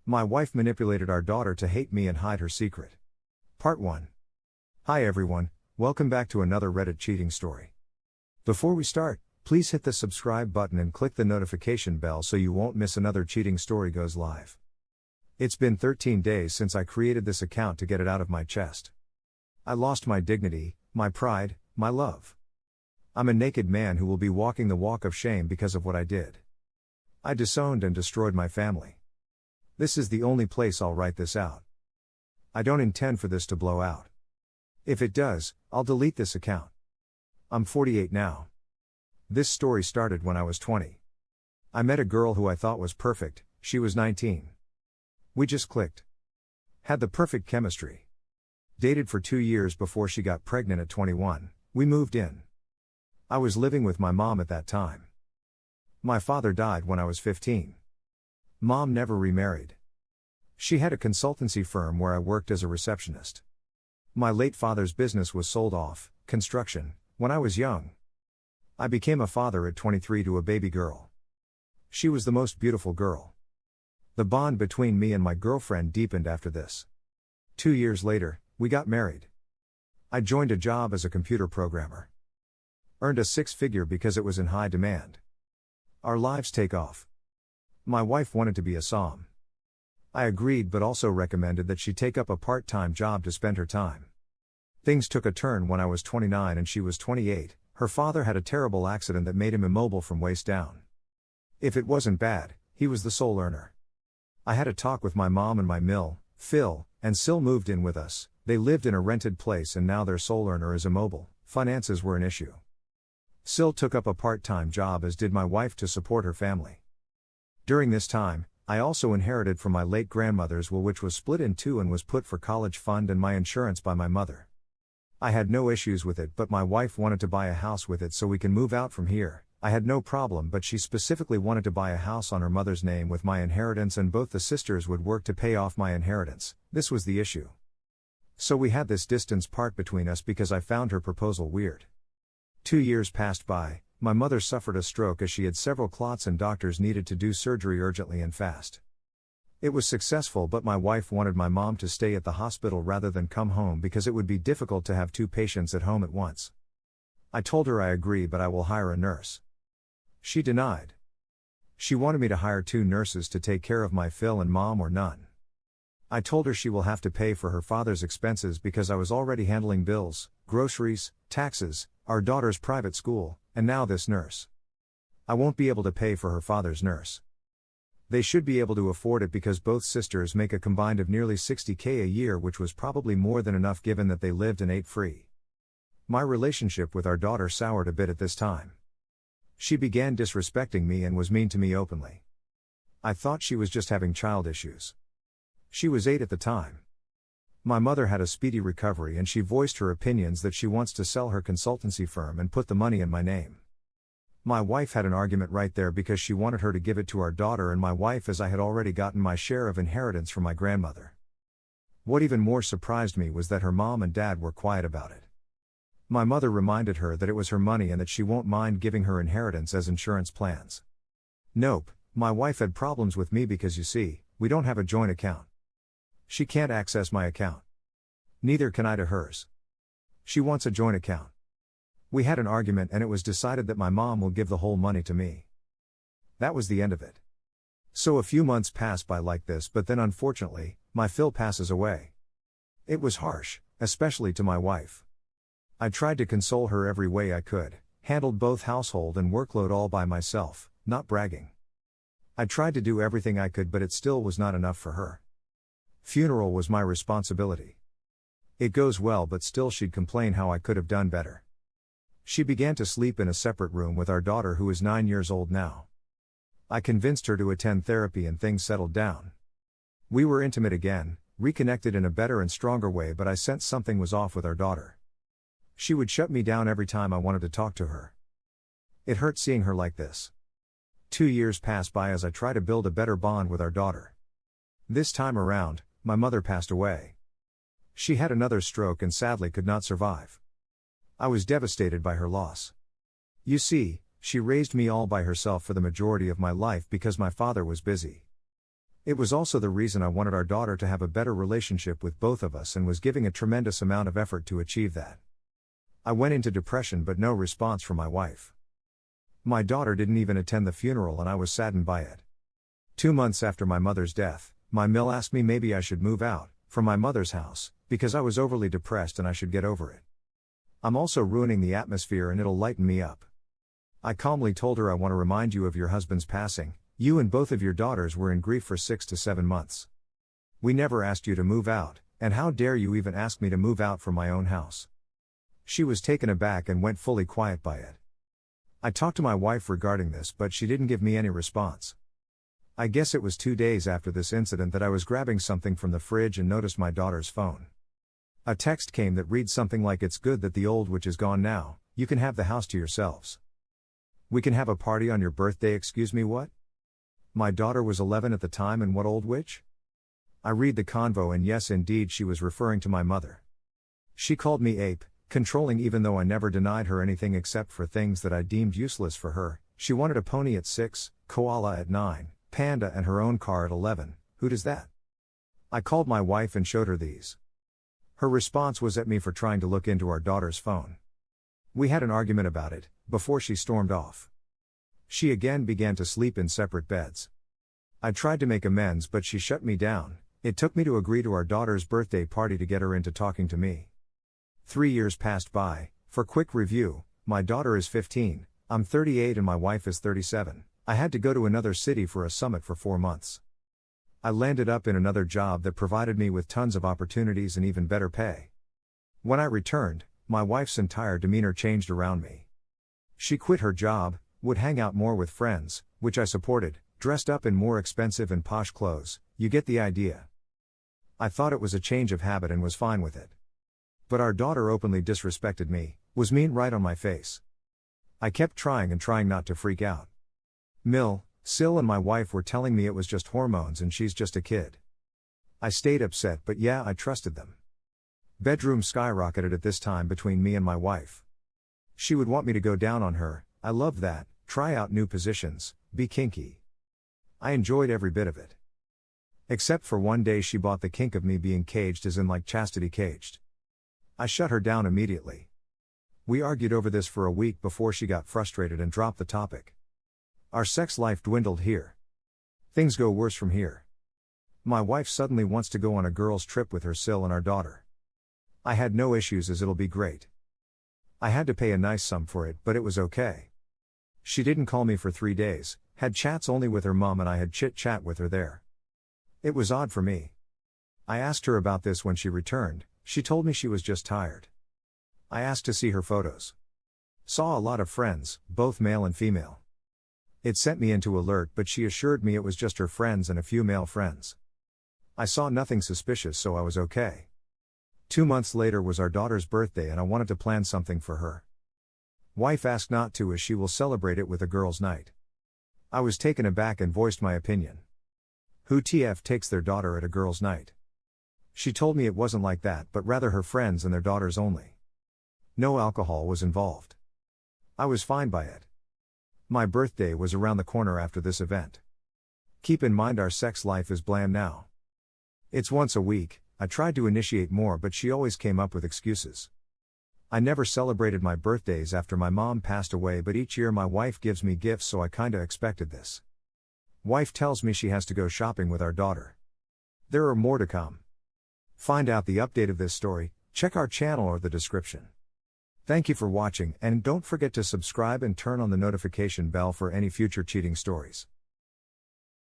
My wife manipulated our daughter to hate me and hide her secret. Part 1. Hi everyone, welcome back to another Reddit cheating story. Before we start, please hit the subscribe button and click the notification bell so you won't miss another cheating story goes live. It's been 13 days since I created this account to get it out of my chest. I lost my dignity, my pride, my love. I'm a naked man who will be walking the walk of shame because of what I did. I disowned and destroyed my family. This is the only place I'll write this out. I don't intend for this to blow out. If it does, I'll delete this account. I'm 48 now. This story started when I was 20. I met a girl who I thought was perfect, she was 19. We just clicked. Had the perfect chemistry. Dated for 2 years before she got pregnant at 21, we moved in. I was living with my mom at that time. My father died when I was 15. Mom never remarried. She had a consultancy firm where I worked as a receptionist. My late father's business was sold off, construction, when I was young. I became a father at 23 to a baby girl. She was the most beautiful girl. The bond between me and my girlfriend deepened after this. 2 years later, we got married. I joined a job as a computer programmer. Earned a six-figure because it was in high demand. Our lives take off. My wife wanted to be a som. I agreed but also recommended that she take up a part-time job to spend her time. Things took a turn when I was 29 and she was 28, her father had a terrible accident that made him immobile from waist down. If it wasn't bad, he was the sole earner. I had a talk with my mom and my mill, Phil, and Sil moved in with us. They lived in a rented place and now their sole earner is immobile. Finances were an issue. Sil took up a part-time job as did my wife to support her family. During this time, I also inherited from my late grandmother's will, which was split in two and was put for college fund and my insurance by my mother. I had no issues with it, but my wife wanted to buy a house with it so we can move out from here. I had no problem, but she specifically wanted to buy a house on her mother's name with my inheritance, and both the sisters would work to pay off my inheritance. This was the issue. So we had this distance part between us because I found her proposal weird. 2 years passed by. My mother suffered a stroke as she had several clots and doctors needed to do surgery urgently and fast. It was successful, but my wife wanted my mom to stay at the hospital rather than come home because it would be difficult to have two patients at home at once. I told her I agree, but I will hire a nurse. She denied. She wanted me to hire 2 nurses to take care of my Phil and mom or none. I told her she will have to pay for her father's expenses because I was already handling bills, groceries, taxes, our daughter's private school, and now this nurse. I won't be able to pay for her father's nurse. They should be able to afford it because both sisters make a combined of nearly $60,000 a year, which was probably more than enough given that they lived and ate free. My relationship with our daughter soured a bit at this time. She began disrespecting me and was mean to me openly. I thought she was just having child issues. She was 8 at the time. My mother had a speedy recovery and she voiced her opinions that she wants to sell her consultancy firm and put the money in my name. My wife had an argument right there because she wanted her to give it to our daughter and my wife, as I had already gotten my share of inheritance from my grandmother. What even more surprised me was that her mom and dad were quiet about it. My mother reminded her that it was her money and that she won't mind giving her inheritance as insurance plans. Nope, my wife had problems with me because you see, we don't have a joint account. She can't access my account. Neither can I to hers. She wants a joint account. We had an argument and it was decided that my mom will give the whole money to me. That was the end of it. So a few months passed by like this, but then unfortunately, my Phil passes away. It was harsh, especially to my wife. I tried to console her every way I could, handled both household and workload all by myself, not bragging. I tried to do everything I could, but it still was not enough for her. Funeral was my responsibility. It goes well, but still she'd complain how I could have done better. She began to sleep in a separate room with our daughter, who is 9 years old now. I convinced her to attend therapy and things settled down. We were intimate again, reconnected in a better and stronger way, but I sensed something was off with our daughter. She would shut me down every time I wanted to talk to her. It hurt seeing her like this. 2 years passed by as I try to build a better bond with our daughter. This time around, my mother passed away. She had another stroke and sadly could not survive. I was devastated by her loss. You see, she raised me all by herself for the majority of my life because my father was busy. It was also the reason I wanted our daughter to have a better relationship with both of us and was giving a tremendous amount of effort to achieve that. I went into depression but no response from my wife. My daughter didn't even attend the funeral and I was saddened by it. 2 months after my mother's death, my mill asked me maybe I should move out from my mother's house, because I was overly depressed and I should get over it. I'm also ruining the atmosphere and it'll lighten me up. I calmly told her I want to remind you of your husband's passing. You and both of your daughters were in grief for 6 to 7 months. We never asked you to move out, and how dare you even ask me to move out from my own house? She was taken aback and went fully quiet by it. I talked to my wife regarding this but she didn't give me any response. I guess it was 2 days after this incident that I was grabbing something from the fridge and noticed my daughter's phone. A text came that reads something like, "It's good that the old witch is gone now, you can have the house to yourselves. We can have a party on your birthday." Excuse me, what? My daughter was 11 at the time and what old witch? I read the convo and yes indeed she was referring to my mother. She called me ape, controlling even though I never denied her anything except for things that I deemed useless for her. She wanted a pony at 6, koala at 9, panda and her own car at 11, who does that? I called my wife and showed her these. Her response was at me for trying to look into our daughter's phone. We had an argument about it, before she stormed off. She again began to sleep in separate beds. I tried to make amends but she shut me down. It took me to agree to our daughter's birthday party to get her into talking to me. 3 years passed by. For quick review, my daughter is 15, I'm 38 and my wife is 37. I had to go to another city for a summit for 4 months. I landed up in another job that provided me with tons of opportunities and even better pay. When I returned, my wife's entire demeanor changed around me. She quit her job, would hang out more with friends, which I supported, dressed up in more expensive and posh clothes, you get the idea. I thought it was a change of habit and was fine with it. But our daughter openly disrespected me, was mean right on my face. I kept trying and trying not to freak out. Sil and my wife were telling me it was just hormones and she's just a kid. I stayed upset but yeah, I trusted them. Bedroom skyrocketed at this time between me and my wife. She would want me to go down on her, I loved that, try out new positions, be kinky. I enjoyed every bit of it. Except for one day she bought the kink of me being caged as in like chastity caged. I shut her down immediately. We argued over this for a week before she got frustrated and dropped the topic. Our sex life dwindled here. Things go worse from here. My wife suddenly wants to go on a girls' trip with her Sil and our daughter. I had no issues as it'll be great. I had to pay a nice sum for it but it was okay. She didn't call me for 3 days, had chats only with her mom and I had chit-chat with her there. It was odd for me. I asked her about this when she returned, she told me she was just tired. I asked to see her photos. Saw a lot of friends, both male and female. It sent me into alert but she assured me it was just her friends and a few male friends. I saw nothing suspicious so I was okay. 2 months later was our daughter's birthday and I wanted to plan something for her. Wife asked not to as she will celebrate it with a girls' night. I was taken aback and voiced my opinion. Who TF takes their daughter at a girls' night? She told me it wasn't like that but rather her friends and their daughters only. No alcohol was involved. I was fine by it. My birthday was around the corner after this event. Keep in mind our sex life is bland now. It's once a week, I tried to initiate more but she always came up with excuses. I never celebrated my birthdays after my mom passed away but each year my wife gives me gifts so I kinda expected this. Wife tells me she has to go shopping with our daughter. There are more to come. Find out the update of this story, check our channel or the description. Thank you for watching and don't forget to subscribe and turn on the notification bell for any future cheating stories.